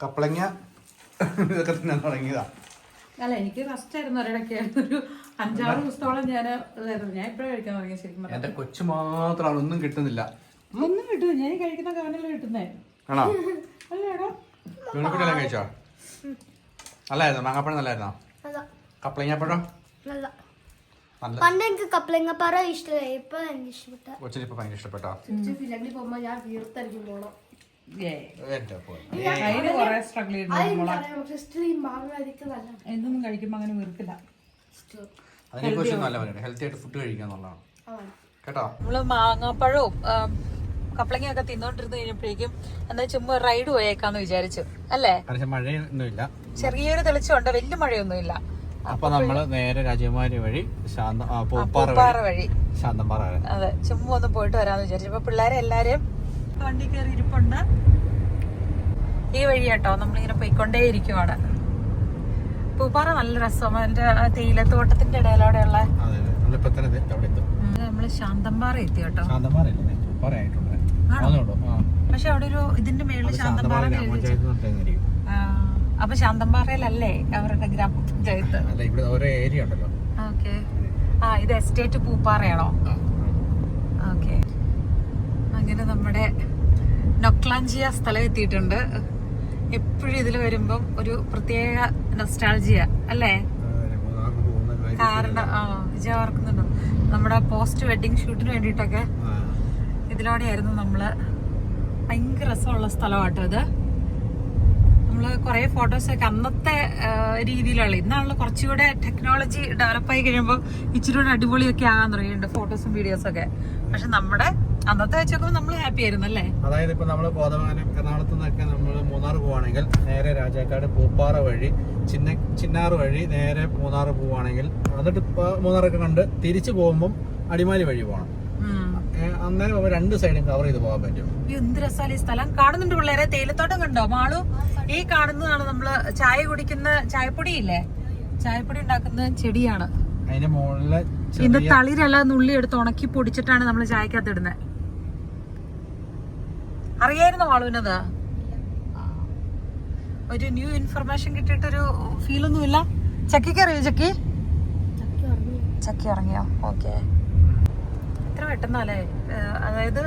കപ്പളങ്ങ ഇതൊക്കെ തിന്നാൻ തുടങ്ങിയതാ. അല്ല, എനിക്ക് ഫസ്റ്റ് ആയിരുന്നു ഒരിടയ്ക്ക്. ഒരു 5-6 ദിവസത്തോളം ഞാൻ ഇപ്പഴേ കഴിക്കാൻ തുടങ്ങിയ. ശരിക്കും എന്റെ കൊച്ചു മാത്രമാണ്, ഒന്നും കിട്ടുന്നില്ല. ഒന്നും കിട്ടുന്നു. ഞാൻ കഴിക്കുന്ന കവനല്ലേ കിട്ടുന്നേ. ആണോ? അല്ലേടാ, യൂണിക്കുട്ടിയെല്ലാം കഴിച്ചോ? നല്ലായിരുന്നോ? മാങ്ങാപ്പഴം നല്ലായിരുന്നോ? കപ്പളങ്ങാപ്പഴം പണ്ട് എനിക്ക് കപ്പലങ്ങപ്പാറ ഇഷ്ടമായി. ഇപ്പൊ എനിക്ക് ഇഷ്ടപ്പെട്ട കൊച്ചിന് ഇപ്പൊ ഭയങ്കര ഇഷ്ടപ്പെട്ടോ? പോകുമ്പോ ഞാൻ വീർത്തായിരിക്കും പോണം. എന്തൊന്നും കഴിക്കുമ്പോ അങ്ങനെ വീർക്കില്ല. അതിനെക്കുറിച്ച് നല്ല പറയുന്നത് ഹെൽത്തി ആയിട്ട് ഫുഡ് കഴിക്കുക എന്നുള്ളതാണ് കേട്ടോ. നമ്മള് മാങ്ങാപ്പഴവും കപ്പളങ്ങയൊക്കെ തിന്നോണ്ടിരുന്ന് കഴിഞ്ഞപ്പോഴേക്കും എന്താ ചുമ്മാ റൈഡ് പോയേക്കാന്ന് വിചാരിച്ചു അല്ലേ? മഴയൊന്നുമില്ല, ചെറിയൊരു തെളിച്ചുണ്ട്, വലിയ മഴയൊന്നുമില്ല. അപ്പൊ നമ്മള് നേരെ രാജകുമാരി വഴി പൂപ്പാറ വഴി ശാന്തമ്പാറ. അതെ, ചുമ്മാ ഒന്ന് പോയിട്ട് വരാന്ന് വിചാരിച്ചു. അപ്പൊ പിള്ളേരെ എല്ലാരും വണ്ടി കയറി ഇരിപ്പുണ്ട്. ഈ വഴി കേട്ടോ നമ്മളിങ്ങനെ പോയിക്കൊണ്ടേ ഇരിക്കുവാണ്. പൂപ്പാറ നല്ല രസം. അതിന്റെ തേയിലത്തോട്ടത്തിന്റെ ഇടയിലൂടെയുള്ള നമ്മള് ശാന്തമ്പാറ എത്തി കേട്ടോ. പക്ഷെ അവിടെ ഒരു ഇതിന്റെ മേളില് ശാന്തമ്പാറ അപ്പൊ ശാന്തമ്പാറയിലല്ലേ അവരുടെ ഗ്രാമപഞ്ചായത്ത്? അല്ല, ഇവിടെ ഓരോ ഏരിയ ഉണ്ടല്ലോ. ഓക്കെ. ആ, ഇത് എസ്റ്റേറ്റ് പൂപ്പാറയാണോ? ഓക്കെ. അങ്ങനെ നമ്മുടെ നൊക്ലാഞ്ചിയ സ്ഥലം എത്തിയിട്ടുണ്ട്. എപ്പോഴും ഇതിൽ വരുമ്പം ഒരു പ്രത്യേക നൊസ്റ്റാൾജിയ അല്ലേ? കാരണം വിജയ ഓർക്കുന്നുണ്ടോ, നമ്മുടെ പോസ്റ്റ് വെഡിങ് ഷൂട്ടിന് വേണ്ടിയിട്ടൊക്കെ ഇതിലൂടെയായിരുന്നു നമ്മള്. ഭയങ്കര രസമുള്ള സ്ഥലമാട്ടോ ഇത്. നമ്മള് കുറെ ഫോട്ടോസൊക്കെ അന്നത്തെ രീതിയിലുള്ള, ഇന്നാണല്ലോ കുറച്ചുകൂടെ ടെക്നോളജി ഡെവലപ്പ് ആയി കഴിയുമ്പോൾ ഇച്ചിരി കൂടെ അടിപൊളിയൊക്കെ ആകാൻ തുടങ്ങിയിട്ടുണ്ട് ഫോട്ടോസും വീഡിയോസും ഒക്കെ. പക്ഷെ നമ്മുടെ അന്നത്തെ വെച്ചൊക്കെ നമ്മൾ ഹാപ്പി ആയിരുന്നു അല്ലേ? അതായത് ഇപ്പൊ നമ്മള് കോതമംഗലം എറണാകുളത്ത് നിന്നൊക്കെ നമ്മൾ മൂന്നാർ പോവാണെങ്കിൽ നേരെ രാജാക്കാട് പൂപ്പാറ വഴി ചിന്നാർ വഴി നേരെ മൂന്നാർ പോവാണെങ്കിൽ, എന്നിട്ട് മൂന്നാറൊക്കെ കണ്ട് തിരിച്ചു പോകുമ്പോൾ അടിമാലി വഴി പോകണം. അന്നേരം 2 സൈഡും കവർ ചെയ്ത് പോകാൻ പറ്റും. എന്ത് രസാലി സ്ഥലം. കാണുന്നുണ്ട് പിള്ളേരെ, തേയിലത്തോട്ടം കണ്ടോ മാളു? ഈ കാണുന്നതാണ് നമ്മള് ചായ കുടിക്കുന്ന ചായപ്പൊടി ഇല്ലേ, ചായപ്പൊടി ഉണ്ടാക്കുന്ന ചെടിയാണ്. അതിന്റെ മുകളില് ഇതിന്റെ തളിരെല്ലാം നുള്ളി എടുത്ത് ഉണക്കി പൊടിച്ചിട്ടാണ് നമ്മൾ ചായക്കകത്ത് ഇടുന്നത്. അറിയായിരുന്നു മാളുവിനത്? ഒരു ന്യൂ ഇൻഫർമേഷൻ കിട്ടിയിട്ടൊരു ഫീലൊന്നുമില്ല. ചക്കിക്ക് അറിയോ? ചക്കി ഇറങ്ങിയോ? ഓക്കെ. എത്ര പെട്ടെന്നല്ലേ, അതായത്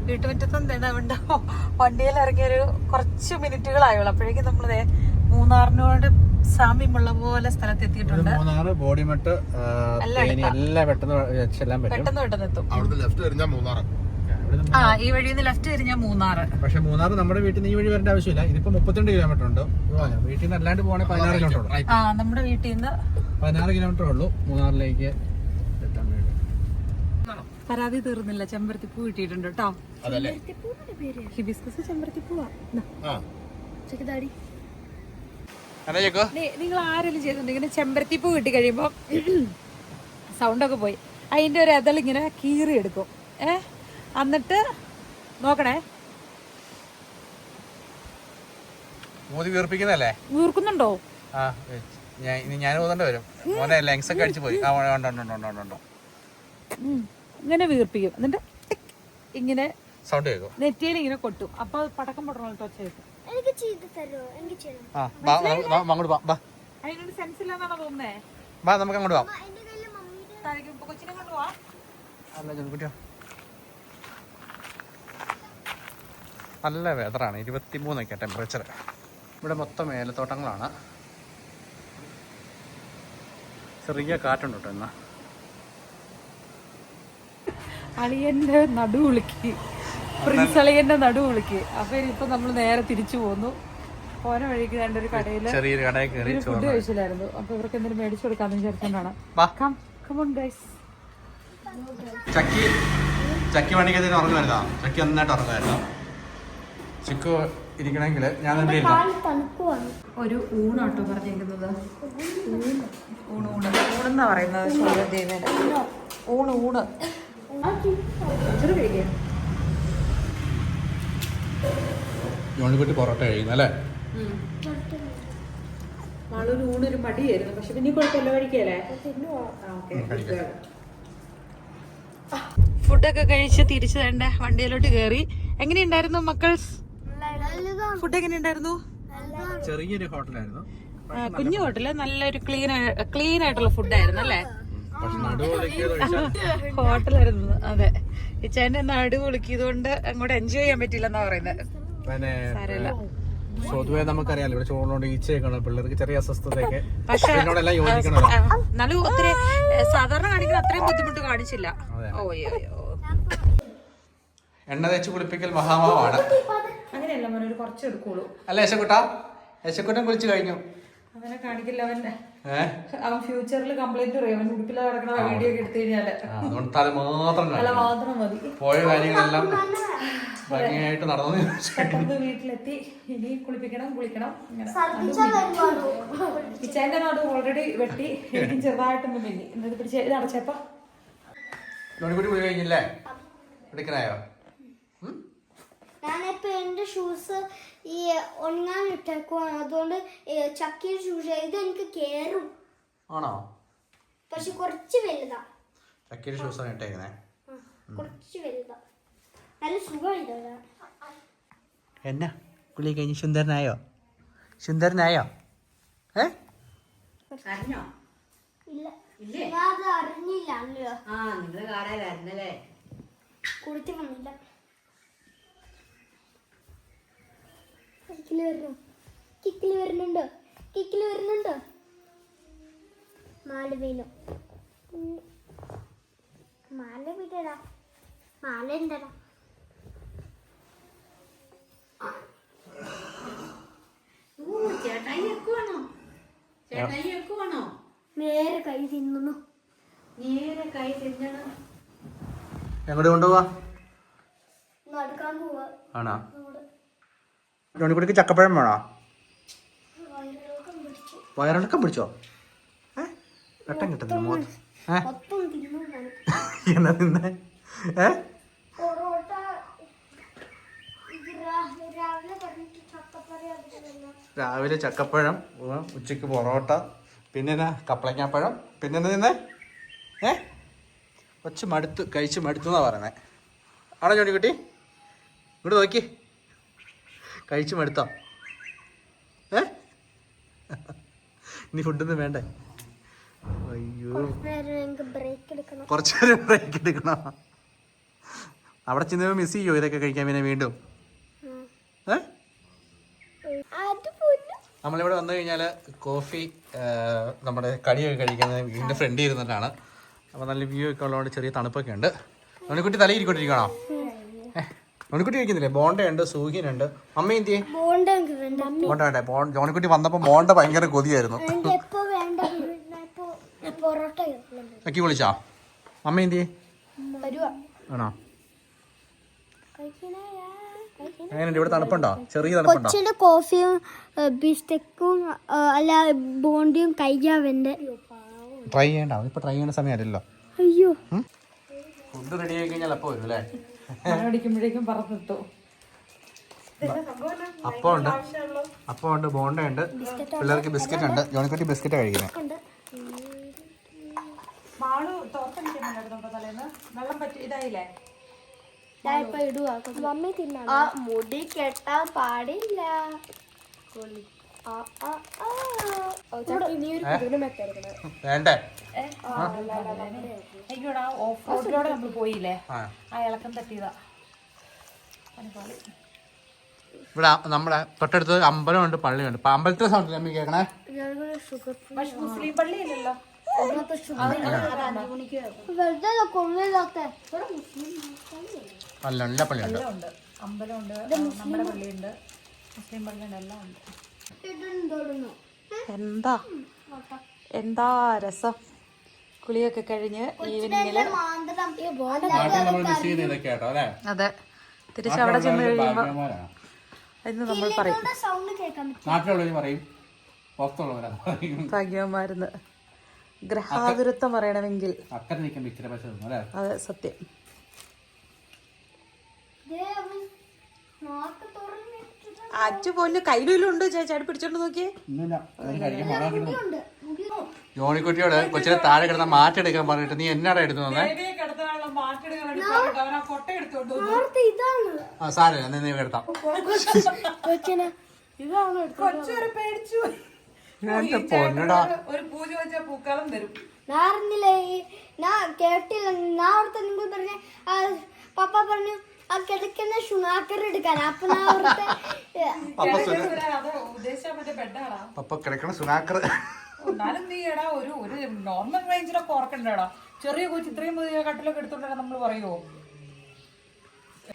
വീട്ടുമുറ്റത്തും വണ്ടിയിൽ ഇറങ്ങിയൊരു കുറച്ച് മിനിറ്റുകളായുള്ളൂ, അപ്പോഴേക്കും നമ്മള് മൂന്നാറിനോട് സാമ്യമുള്ള പോലെ സ്ഥലത്ത് എത്തിയിട്ടുണ്ട്. ബോഡിമെട്ട് എല്ലാം പെട്ടെന്ന് എത്തും. ആ, ഈ വഴിയിൽ നിന്ന് ലെഫ്റ്റ് തിരിഞ്ഞാൽ മൂന്നാറ്. പക്ഷെ മൂന്നാർ നമ്മുടെ വീട്ടിൽ നിന്ന് ഈ വഴി വരേണ്ട ആവശ്യമില്ല. ഇതിപ്പോ 32 കിലോമീറ്റർ ഉണ്ട്. വീട്ടിൽ നിന്ന് അല്ലാണ്ട് പോകണേ 16 കിലോമീറ്റർ ഉള്ളൂ. ആ, നമ്മുടെ വീട്ടിൽ നിന്ന് 16 കിലോമീറ്റർ ഉള്ളൂ മൂന്നാറിലേക്ക് എത്താൻ വേണ്ടി. പരാതി തീർന്നില്ല, ചെമ്പരത്തിപ്പൂ കിട്ടിയിട്ടുണ്ട് കേട്ടോ. ഹിബിസ്കസ് ചെമ്പരത്തിപ്പൂവാ. നിങ്ങൾ ആരെങ്കിലും ചെയ്തിട്ടുണ്ട് ഇങ്ങനെ ചെമ്പരത്തിപ്പൂ കിട്ടി കഴിയുമ്പോ സൗണ്ടൊക്കെ പോയി അതിന്റെ ഒരു ഇതളിങ്ങനെ കീറി എടുക്കും. എന്നിട്ട് നോക്കണേ, വീർപ്പിക്കുന്നല്ലേ? വീർക്കുന്നുണ്ടോ? ഞാൻ ഊതണ്ട വരും. മോനെ ലെങ്സ് ഒക്കെ അടിച്ചു പോയി. ഇങ്ങനെ വീർപ്പിക്കും, എന്നിട്ട് ഇങ്ങനെ സൗണ്ട് കേൾക്കും, നെറ്റിയിൽ ഇങ്ങനെ കൊട്ടും. അപ്പൊ പടക്കം പൊട്ടണ ഒച്ച കേൾക്കും. അതിനൊരു സെൻസ് ഇല്ലാന്നാണോ തോന്നുന്നേ? നമുക്ക് അങ്ങോട്ട് പോവാം. കൊച്ചിനെ കൊണ്ടുപോവാ. നല്ല വെതറാണ്, 23 ടെമ്പറേച്ചർ. ഇവിടെ മൊത്തം ഏലത്തോട്ടങ്ങളാണ്. ചെറിയ കാറ്റുണ്ട് കേട്ടോ. എന്നാ അളിയന്റെ നടുവുളുക്കി, പ്രിൻസ് അളിയന്റെ നടുവുളുക്കി. അപ്പൊ ഇനിയിപ്പോ നമ്മൾ നേരെ തിരിച്ചു പോന്നു. പോന വഴിക്ക് രണ്ടൊരു കടയില് ചെറിയൊരു കടയിൽ കയറി ഫുഡ് കഴിച്ചില്ലായിരുന്നു. അപ്പൊ ഇവർക്ക് എന്തെങ്കിലും മേടിച്ചു കൊടുക്കാന്ന് വിചാരിച്ചോണ്ടാണ്. ചക്കി വണ്ടിക്കത്തിന് ഉറങ്ങുമായിരുന്നോ? ചക്കി നന്നായിട്ട് ഉറങ്ങുമായിരുന്നോ? ചിക്കു ഇരിക്കണമെങ്കിൽ ഞാൻ തന്നെ ഒരു ഊണാട്ടോ പറഞ്ഞേക്കുന്നത്. ഊണെന്നാ പറയുന്നത്. ഊണ് ജോണിക്കുട്ടി പൊറോട്ട കഴിയുന്നല്ലേ? മാളൊരു ഊണൊരു മടിയായിരുന്നു, പക്ഷെ പിന്നെ കുഴപ്പമില്ല, കഴിക്കല്ലേ. ഫുഡൊക്കെ കഴിച്ച് തിരിച്ചു വേണ്ട വണ്ടിയിലോട്ട് കയറി. എങ്ങനെയുണ്ടായിരുന്നു മക്കൾസ്? ഫുഡ് എങ്ങനെയുണ്ടായിരുന്നു? ചെറിയൊരു ഹോട്ടലായിരുന്നു, കുഞ്ഞു ഹോട്ടല്. നല്ലൊരു ക്ലീൻ ആയിട്ടുള്ള ഫുഡായിരുന്നു അല്ലേ? ഹോട്ടലായിരുന്നു. അതെ, ഇച്ചാന്റെ നടു പൊളിക്കിയത് കൊണ്ട് അങ്ങോട്ട് എൻജോയ് ചെയ്യാൻ പറ്റില്ലെന്നാ പറയുന്നത്. പൊതുവേ നമുക്കറിയാലോ ഇവിടെ ചോറിനോട് ഈച്ചയൊക്കെ പിള്ളേർക്ക് ചെറിയ അസ്വസ്ഥതയൊക്കെ. പക്ഷെ എന്നാലും ഒത്തിരി സാധാരണ കാണിക്കുന്ന അത്രയും ബുദ്ധിമുട്ട് കാണിച്ചില്ല. എണ്ണ തേച്ച് കുളിപ്പിക്കൽ മഹാമാവാണ്. അങ്ങനെയല്ല മോനെ, ഒരു കുറച്ച് എടുക്കുള്ളൂ അല്ല യശക്കുട്ടൻ കുളിച്ചു കഴിഞ്ഞു. അങ്ങനെ കാണിക്കില്ല അവൻ ഫ്യൂച്ചറിൽ കംപ്ലൈന്റ് പറയും. അവൻ ഉടുപ്പില്ലാതെ കിടക്കുന്ന വീഡിയോ ഒക്കെ എടുത്തു കഴിഞ്ഞാല് തല മാത്രം മതി. പോയ കാര്യങ്ങളെല്ലാം ഭംഗിയായിട്ട് നടന്നു. പെട്ടെന്ന് വീട്ടിലെത്തി ഇനി കുളിക്കണം. കിച്ചന്റെ നാട് ഓൾറെഡി വെട്ടി, എനിക്കും ചെറുതായിട്ടൊന്നും മിന്നി. എന്നിട്ട് പിടിച്ച് ഇത് അടച്ചപ്പോ ജോണിക്കുട്ടി കുളി കഴിഞ്ഞില്ലേ? എടുക്കനായോ? ഞാനിപ്പോ എന്റെ ഷൂസ് ഈ ഉണങ്ങാൻ ഇട്ടേക്കുവാണ്. അതുകൊണ്ട് ചക്കിയുടെ ഷൂസ് ഇത് എനിക്ക് കേറും. ആണോ? പക്ഷെ കുറച്ച് വലുതാ. ചക്കിയുടെ ഷൂസ് ആണ് ഇട്ടേക്കുന്നേ. കുറച്ച് വലുതാ, നല്ല സുഖമില്ല. എന്നാ കുളി കഴിഞ്ഞ് സുന്ദരനായോ? സുന്ദരനായോ? ഏ അറിഞ്ഞോ? ഇല്ല, ഇല്ലേ? ഞാൻ അത് അറിഞ്ഞില്ല. അല്ലയോ ആ നിങ്ങള് കാണാനായിരുന്നല്ലേ? കുളിച്ച് വന്നില്ല. കിക്കില് വരുന്നു, കിക്കില് വരുന്നുണ്ടോ, കിക്കില് വരുന്നുണ്ടോ? മാല വീണു. മാല വീടടാ, മാല ഉണ്ടടാ. ചേട്ടായി വെക്കുവാണോ? ചേട്ടായി വെക്കുവാണോ? നേരെ കൈ തിന്നുന്നു. നേരെ കൈ തിന്നണം. എങ്ങോട്ട് കൊണ്ടുപോവാ? നടക്കാൻ പോവാ. ആണോ? ഇവിടെ ജോണിക്കുട്ടിക്ക് ചക്കപ്പഴം വേണോ? വയറിളക്കം പിടിച്ചു. വയറിളക്കം പിടിച്ചോ? വെട്ടം കിട്ടുന്നില്ല മോത്ത്. മൊത്തം തിന്നു ഞാൻ. എന്നാ തിന്നേ? പൊറോട്ട ഇത് രാവിലെ പറഞ്ഞിട്ട് ചക്കപ്പഴം അതിന് രാവിലെ ചക്കപ്പഴം, ഉച്ചക്ക് പൊറോട്ട, പിന്നെ കപ്പളങ്ങാപ്പഴം, പിന്നെ തിന്നേ? കൊച്ചു മടുത്ത് കഴിച്ച് മടുത്തു എന്നാ പറയണേ. ആണോ ജോണിക്കുട്ടി? ഇങ്ങോട്ട് നോക്കി. കഴിച്ച് മടുത്തോ? ഇനി ഫുഡൊന്നും വേണ്ടേ? അയ്യോ, ബ്രേക്ക് എടുക്കണം. കുറച്ചു നേരം ബ്രേക്ക് എടുക്കണം. അവിടെ ചെന്ന് മിസ് ചെയ്യോ ഇതൊക്കെ കഴിക്കാൻ പിന്നെ വീണ്ടും? നമ്മളിവിടെ വന്നു കഴിഞ്ഞാൽ കോഫി, നമ്മുടെ കടിയൊക്കെ കഴിക്കുന്നത് വീടിൻ്റെ ഫ്രണ്ടിൽ ഇരുന്നിട്ടാണ്. അപ്പോൾ നല്ല വ്യൂ ഒക്കെ ഉള്ളതുകൊണ്ട് ചെറിയ തണുപ്പൊക്കെ ഉണ്ട്. മണിക്കുട്ടി തലയിരിക്കൊണ്ടിരിക്കണോ? മണിക്കുട്ടി കഴിക്കുന്നില്ലേ? ബോണ്ടയുണ്ട്, സൂഹിനുണ്ട്. അമ്മ എന്തിയെ? ബോണ്ട വേണ്ടേ? ജോണിക്കുട്ടി വന്നപ്പോൾ ബോണ്ട ഭയങ്കര കൊതിയായിരുന്നു. അക്കി വിളിച്ചാ? അമ്മ എന്തിയെ? ആണോ? എങ്ങനെയുണ്ട് ഇവിടെ? തണുപ്പുണ്ടോ? ചെറിയ തണുപ്പുണ്ടോ? കൊച്ചിന്റെ കോഫിയും ബിസ്ക്കറ്റും അല്ല ബോണ്ടിയും കഴിക്കാവുണ്ട്. ട്രൈ ചെയ്യണ്ട, ഇപ്പൊ ട്രൈ ചെയ്യേണ്ട സമയമല്ലല്ലോ. അയ്യോ, ഫുഡ് റെഡി ആയി കഴിഞ്ഞാൽ അപ്പോൾ വരും അല്ലേ? അടിക്കുമ്പോഴേക്കും പറന്നിട്ടു. അപ്പം ഉണ്ട്, ബോണ്ട ഉണ്ട്, പിള്ളേർക്ക് ബിസ്ക്കറ്റ് ഉണ്ട്. ജോണിക്കുട്ടി ബിസ്ക്കറ്റ് കഴിക്കുന്നത്. മാളു തോർത്തടിക്കുന്നുണ്ടായിരുന്നു തലേന്ന്. വെള്ളം പറ്റി ഇതായില്ലേ? ആ മുടി കെട്ടാൻ പാടില്ല. വേണ്ടേ? അയ്യോടാ, ഓഫ് റോഡിലൂടെ നമ്മൾ പോയില്ലേ, ആ ഇളക്കം തട്ടിയതാ. ഇവിടെ നമ്മുടെ തൊട്ടടുത്ത് അമ്പലമുണ്ട്, പള്ളിയുണ്ട്. ഇപ്പൊ അമ്പലത്തിലെ സൗണ്ട് അമ്മ കേൾക്കണേ. പക്ഷെ മുസ്ലിം പള്ളി ഇല്ലല്ലോ. അല്ല, എല്ലാ പള്ളിയുണ്ട്. ഉണ്ട്, അമ്പലമുണ്ട്, നമ്മുടെ പള്ളിയുണ്ട്, മുസ്ലിം പള്ളിയുണ്ട്, എല്ലാം ഉണ്ട്. എന്താ രസം. കുളിയൊക്കെ കഴിഞ്ഞ് ഈവനിങ്ങില് അതെ തിരിച്ചവിടെ ചെന്ന് കഴിയുമ്പോ എന്ന് നമ്മൾ പറയും ഭാഗ്യവന്മാരെന്ന്. ഗ്രഹാതുരത്വം പറയണമെങ്കിൽ അതെ, സത്യം. അച്ചു പോന്നു കയ്യിലുണ്ട്. ചേച്ചാടി പിടിച്ചോണ്ട് നോക്കിയേ. ജോണിക്കുട്ടിയോട് കൊച്ചിനെ താഴെ കിടന്ന മാറ്റെടുക്കാൻ പറഞ്ഞിട്ട് നീ എന്നാടാ എടുത്തു തന്നെ? ആ സാരമില്ല, നീ കിടത്താം. എന്റെ പൊന്നടാ, ഒരു പൂജ വെച്ച പൂക്കാലം തരും. ഞാൻ കേട്ടില്ല. ഞാൻ ഓർത്ത് നിങ്ങൾ പറഞ്ഞ പപ്പ പറഞ്ഞു ആ കിടക്കുന്ന ഷുണാക്കർ എടുക്കാൻ. അപ്പൊ പപ്പ കിടക്കണ സുനാക്കർ. എന്നാലും നീ എടാ ഒരു നോർമൽ റേഞ്ചിലൊക്കെ ഓർക്കണ്ടേടാ. ചെറിയ കൊച്ചു ഇത്രയും പുതിയ കട്ടിലൊക്കെ എടുത്തോണ്ടാ നമ്മൾ പറയുമോ?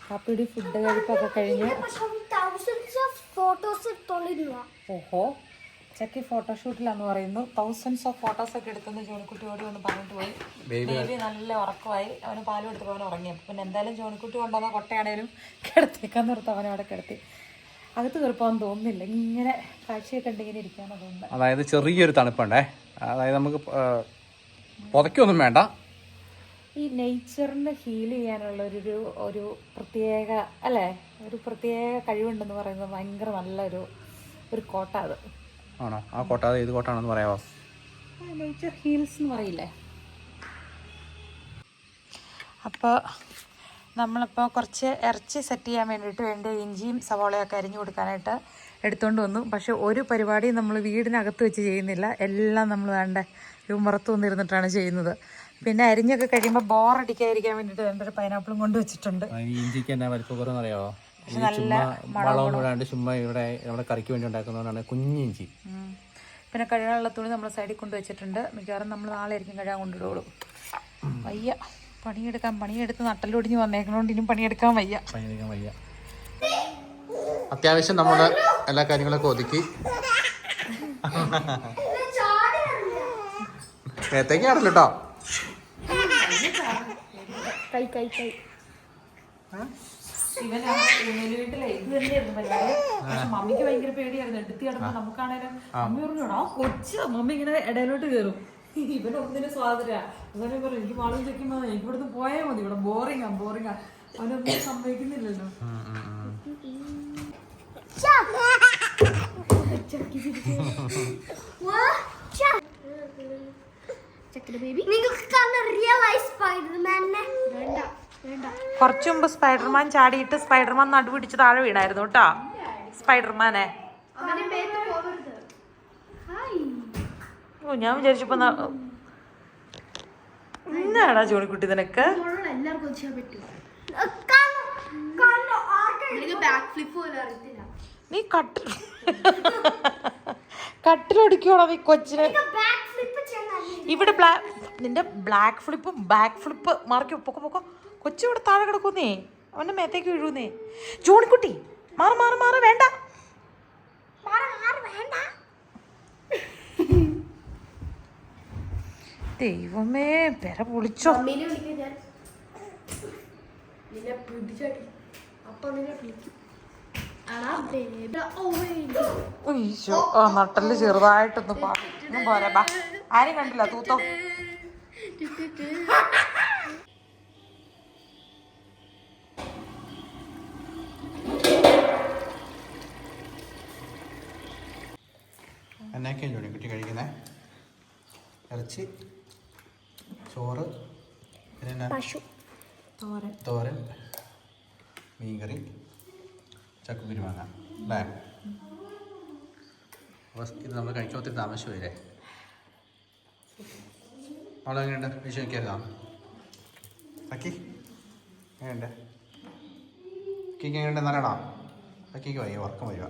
കാപ്പിയുടെ ഫുഡ് കഴിപ്പൊക്കെ കഴിഞ്ഞ് ഫോട്ടോസ് എടുത്തോണ്ടിരുന്ന. ഓഹോ, ചെക്കി ഫോട്ടോഷൂട്ടിലാന്ന് പറയുന്നു. തൗസൻഡ്സ് ഓഫ് ഫോട്ടോസ് ഒക്കെ എടുത്തെന്ന് ജോണിക്കുട്ടിയോട് ഒന്ന് പറഞ്ഞിട്ട് പോയി. ബേബി നല്ല ഉറക്കമായി. അവന് പാല് കൊടുത്തപ്പോൾ അവൻ ഉറങ്ങി. പിന്നെ എന്തായാലും ജോണിക്കുട്ടി കൊണ്ടുവന്ന കൊട്ടയാണേലും കിടത്തേക്കാൻ നിർത്തും. അവനെ അവിടെ കിടത്തി. അകത്ത് കയറിപ്പോകാൻ തോന്നുന്നില്ല. ഇങ്ങനെ കാഴ്ചയൊക്കെ ഉണ്ടെങ്കിൽ ഇരിക്കാനാണ് തോന്നുന്നത്. അതായത് ചെറിയൊരു തണുപ്പുണ്ടേ. അതായത് നമുക്ക് പുതയ്ക്കൊന്നും വേണ്ട. ഈ നേച്ചറിന് ഹീൽ ചെയ്യാനുള്ള ഒരു പ്രത്യേക അല്ലേ, ഒരു പ്രത്യേക കഴിവുണ്ടെന്ന് പറയുന്നത് ഭയങ്കര നല്ലൊരു കോട്ട അത്. ആണോ? ആ കോട്ട ഏത് കോട്ടാണെന്ന് പറയാമോ? നേച്ചർ ഹീൽസ് എന്ന് പറയില്ലേ. അപ്പോൾ നമ്മളിപ്പോൾ കുറച്ച് ഇറച്ചി സെറ്റ് ചെയ്യാൻ വേണ്ടിയിട്ട് വേണ്ട ഇഞ്ചിയും സവാളയൊക്കെ അരിഞ്ഞു കൊടുക്കാനായിട്ട് എടുത്തുകൊണ്ട് വന്നു. പക്ഷെ ഒരു പരിപാടിയും നമ്മൾ വീടിനകത്ത് വെച്ച് ചെയ്യുന്നില്ല. എല്ലാം നമ്മൾ വേണ്ട ഉമ്മറത്ത് വന്നിരുന്നിട്ടാണ് ചെയ്യുന്നത്. പിന്നെ അരിഞ്ഞൊക്കെ കഴിയുമ്പോൾ ബോറടിക്കാതിരിക്കാൻ വേണ്ടിയിട്ട് വേണ്ട ഒരു പൈനാപ്പിളും കൊണ്ട് വെച്ചിട്ടുണ്ട്. ഇഞ്ചിക്ക് എന്നാ വലിപ്പം അറിയാവോ? നല്ല വളമൊന്നും ചുമ്മാ ഇവിടെ നമ്മുടെ കറിക്ക് വേണ്ടി ഉണ്ടാക്കുന്നതുകൊണ്ടാണ് കുഞ്ഞിഞ്ചി. പിന്നെ കഴുകാനുള്ള തുണി നമ്മൾ സൈഡിൽ കൊണ്ട് വെച്ചിട്ടുണ്ട്. മിക്കവാറും നമ്മൾ നാളെ ആയിരിക്കും കഴുകാൻ കൊണ്ടിടുള്ളൂ. വയ്യ പണിയെടുത്ത് നട്ടലൊടിഞ്ഞ് വന്നേക്കണോണ്ട് ഇനിയും പണിയെടുക്കാൻ വയ്യ. അത്യാവശ്യം നമ്മൾ എല്ലാ കാര്യങ്ങളൊക്കെ ഒതുക്കി നേരത്തേക്ക് ആണല്ലോ കേട്ടോ. മമ്മിക്ക് ഭയങ്കര പേടിയായിരുന്നു. എടുത്തി കിടന്ന് നമുക്കാണേലും മമ്മി പറഞ്ഞോടാ കൊച്ചു മമ്മി ഇങ്ങനെ ഇടയിലോട്ട് കയറും. ഇവനൊന്നിനും സ്വാതന്ത്ര്യ. ഇവനെ പറയും എനിക്ക് മാളും ചെക്കുമ്പോ എനിക്ക് ഇവിടുന്ന് പോയാൽ മതി, ഇവിടെ ബോറിങ്ങാ അവനൊന്നും സംഭവിക്കുന്നില്ലല്ലോ. കുറച്ചു മുമ്പ് സ്പൈഡർമാൻ ചാടിയിട്ട് സ്പൈഡർമാൻ നടുപിടിച്ച് താഴെ വീണായിരുന്നു കേട്ടോ. സ്പൈഡർമാനെ ഞാൻ വിചാരിച്ചപ്പോ എന്നാടാ ജോണിക്കുട്ടി നിനക്ക് നീ കട്ടിലൊടിക്കോളാ നീ കൊച്ചിനെ. ഇവിടെ നിന്റെ ബ്ലാക്ക് ഫ്ലിപ്പും ബാക്ക് ഫ്ലിപ്പ് മാർക്ക് പൊക്കോ. കൊച്ചു ഇവിടെ താഴെ കിടക്കുന്നേ, അവന്റെ മേത്തേക്ക് വീഴുന്നേ. ജോണിക്കുട്ടി മാറ് വേണ്ട. ദൈവമേ പെര പൊളിച്ചോ. ഈശോ നട്ടല് ചെറുതായിട്ടൊന്നും പോരാ. ബാ ആരും കണ്ടില്ല തൂത്തോ. എന്നൊക്കെയാണ് ജോണിക്കുട്ടി കഴിക്കുന്നേ? ഇറച്ചി, ചോറ്, പിന്നെ തോരൻ, മീൻകറി, ചക്കുകുരുമാങ്ങ അല്ലേ? ഇത് നമ്മൾ കഴിക്കാൻ ഒത്തിരി താമസിച്ചു പോയില്ലേ? അവളെങ്ങനെയുണ്ട്? വിഷയം വയ്ക്കരുതാ അക്കി? എങ്ങനെയുണ്ട്? അക്കിക്ക് എങ്ങനെയുണ്ട്? നല്ലതാണോ? അക്കിക്ക് വയ്യ, ഉറക്കം വയ്യ.